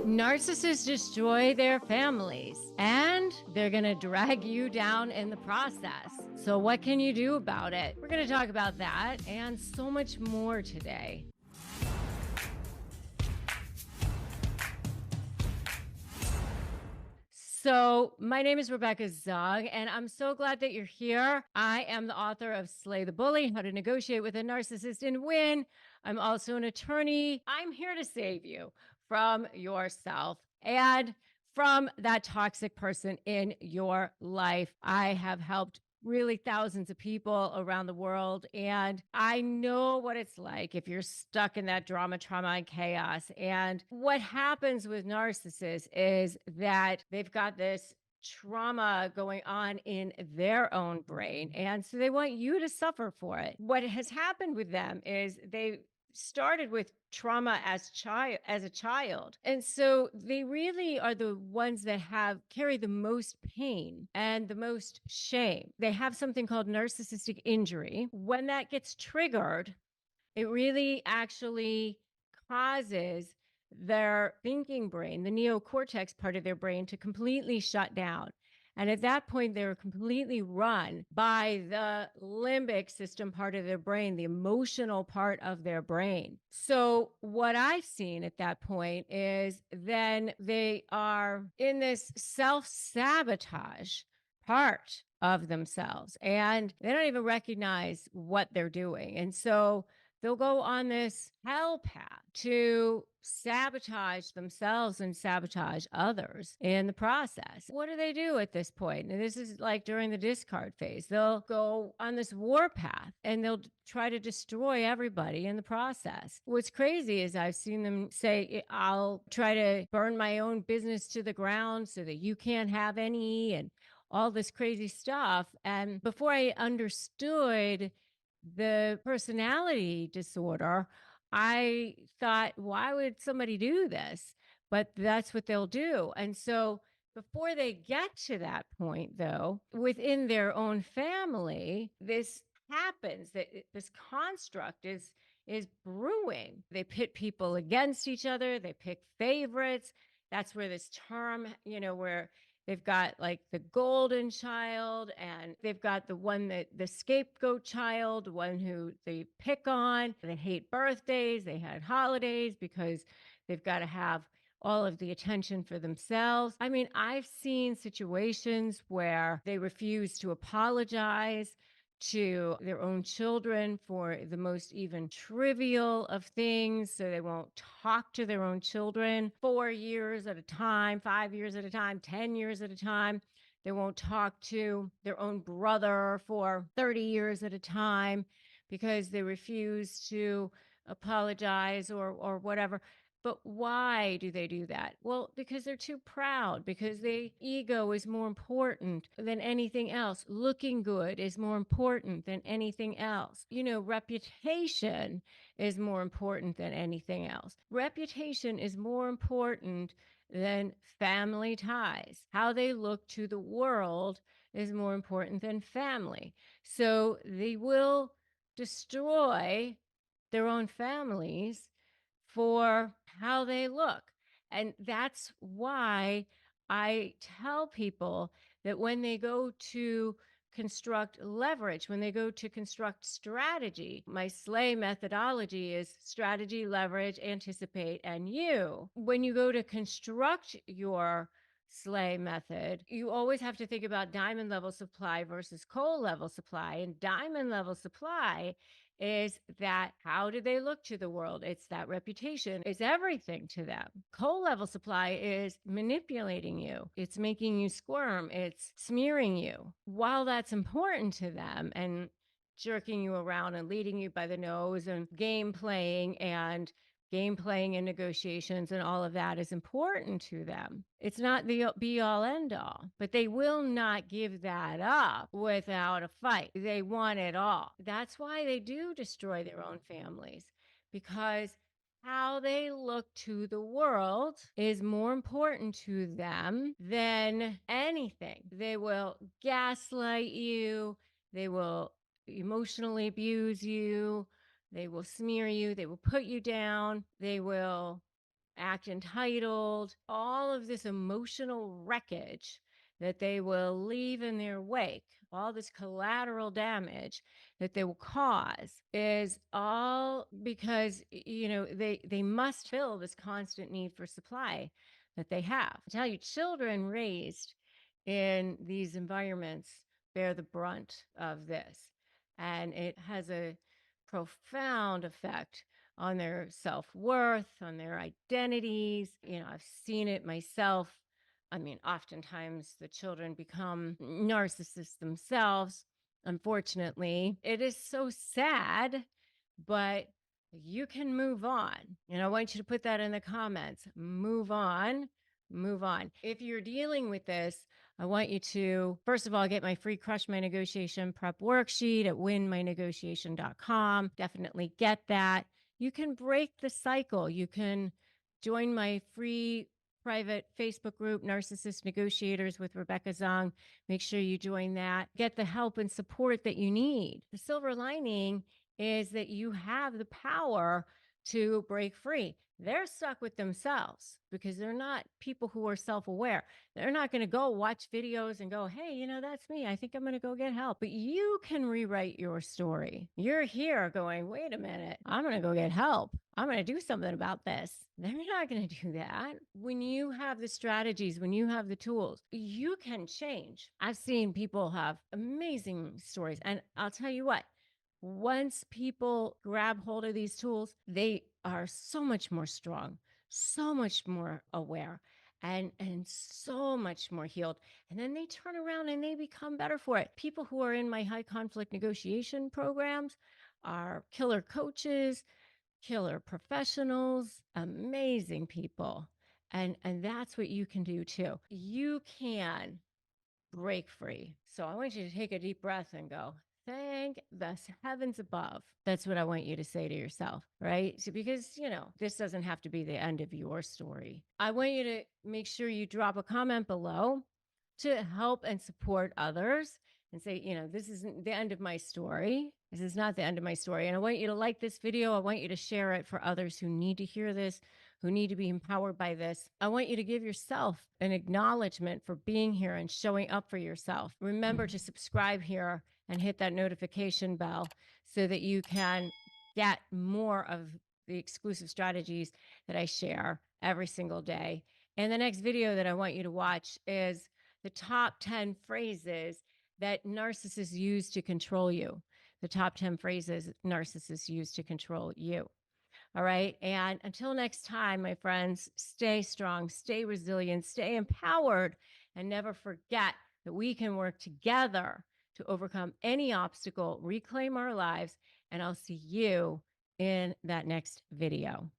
Narcissists destroy their families and they're going to drag you down in the process. So, what can you do about it? We're going to talk about that and so much more today. So, my name is Rebecca Zung, and I'm so glad that you're here. I am the author of Slay the Bully: How to Negotiate with a Narcissist and Win. I'm also an attorney. I'm here to save you from yourself and from that toxic person in your life. I have helped really thousands of people around the world. And I know what it's like if you're stuck in that drama, trauma, and chaos. And what happens with narcissists is that they've got this trauma going on in their own brain. And so they want you to suffer for it. What has happened with them is they started with trauma as a child, and so they really are the ones that have carry the most pain and the most shame. They have something called narcissistic injury. When that gets triggered, it really actually causes their thinking brain, the neocortex part of their brain, to completely shut down. And at that point, they're completely run by the limbic system part of their brain, the emotional part of their brain. So, what I've seen at that point is then they are in this self sabotage part of themselves, and they don't even recognize what they're doing. And so, they'll go on this hell path to sabotage themselves and sabotage others in the process. What do they do at this point? And this is like during the discard phase. They'll go on this war path and they'll try to destroy everybody in the process. What's crazy is I've seen them say, I'll try to burn my own business to the ground so that you can't have any, and all this crazy stuff. And before I understood the personality disorder, I thought, why would somebody do this? But that's what they'll do. And so before they get to that point, though, within their own family, this happens that this construct is brewing. They pit people against each other, they pick favorites. That's where this term, where they've got like the golden child, and they've got the one that the scapegoat child, one who they pick on. They hate birthdays, they had holidays because they've got to have all of the attention for themselves. I mean, I've seen situations where they refuse to apologize to their own children for the most even trivial of things. So they won't talk to their own children 4 years at a time, 5 years at a time, 10 years at a time. They won't talk to their own brother for 30 years at a time because they refuse to apologize or whatever. But why do they do that? Well, because they're too proud, because the ego is more important than anything else. Looking good is more important than anything else. Reputation is more important than anything else. Reputation is more important than family ties. How they look to the world is more important than family. So they will destroy their own families for how they look. And that's why I tell people that when they go to construct leverage, when they go to construct strategy, my SLAY methodology is strategy, leverage, anticipate, and you. When you go to construct your SLAY method, you always have to think about diamond level supply versus coal level supply. And diamond level supply is that how do they look to the world? It's that reputation. It's everything to them. Coal level supply is manipulating you. It's making you squirm. It's smearing you. While that's important to them and jerking you around and leading you by the nose and game playing and negotiations and all of that is important to them. It's not the be all end all, but they will not give that up without a fight. They want it all. That's why they do destroy their own families, because how they look to the world is more important to them than anything. They will gaslight you. They will emotionally abuse you. They will smear you. They will put you down. They will act entitled, all of this emotional wreckage that they will leave in their wake, all this collateral damage that they will cause is all because they must fill this constant need for supply that they have. I tell you, children raised in these environments bear the brunt of this, and it has a profound effect on their self-worth, on their identities. I've seen it myself. I mean, oftentimes the children become narcissists themselves. Unfortunately, it is so sad, but you can move on. I want you to put that in the comments. Move on. Move on. If you're dealing with this, I want you to, first of all, get my free Crush My Negotiation prep worksheet at winmynegotiation.com. Definitely get that. You can break the cycle. You can join my free private Facebook group, Narcissist Negotiators with Rebecca Zung. Make sure you join that. Get the help and support that you need. The silver lining is that you have the power to break free. They're stuck with themselves because they're not people who are self-aware. They're not going to go watch videos and go, hey, that's me. I think I'm going to go get help. But you can rewrite your story. You're here going, wait a minute, I'm going to go get help. I'm going to do something about this. They're not going to do that. When you have the strategies, when you have the tools, you can change. I've seen people have amazing stories. And I'll tell you what, once people grab hold of these tools, they are so much more strong, so much more aware, and so much more healed. And then they turn around and they become better for it. People who are in my high conflict negotiation programs are killer coaches, killer professionals, amazing people. And that's what you can do too. You can break free. So I want you to take a deep breath and go, thank the heavens above. That's what I want you to say to yourself, right? So, because, this doesn't have to be the end of your story. I want you to make sure you drop a comment below to help and support others and say, this isn't the end of my story. This is not the end of my story. And I want you to like this video. I want you to share it for others who need to hear this, who need to be empowered by this. I want you to give yourself an acknowledgement for being here and showing up for yourself. Remember to subscribe here and hit that notification bell so that you can get more of the exclusive strategies that I share every single day. And the next video that I want you to watch is the top 10 phrases that narcissists use to control you. The top 10 phrases narcissists use to control you. All right. And until next time, my friends, stay strong, stay resilient, stay empowered, and never forget that we can work together to overcome any obstacle, reclaim our lives, and I'll see you in that next video.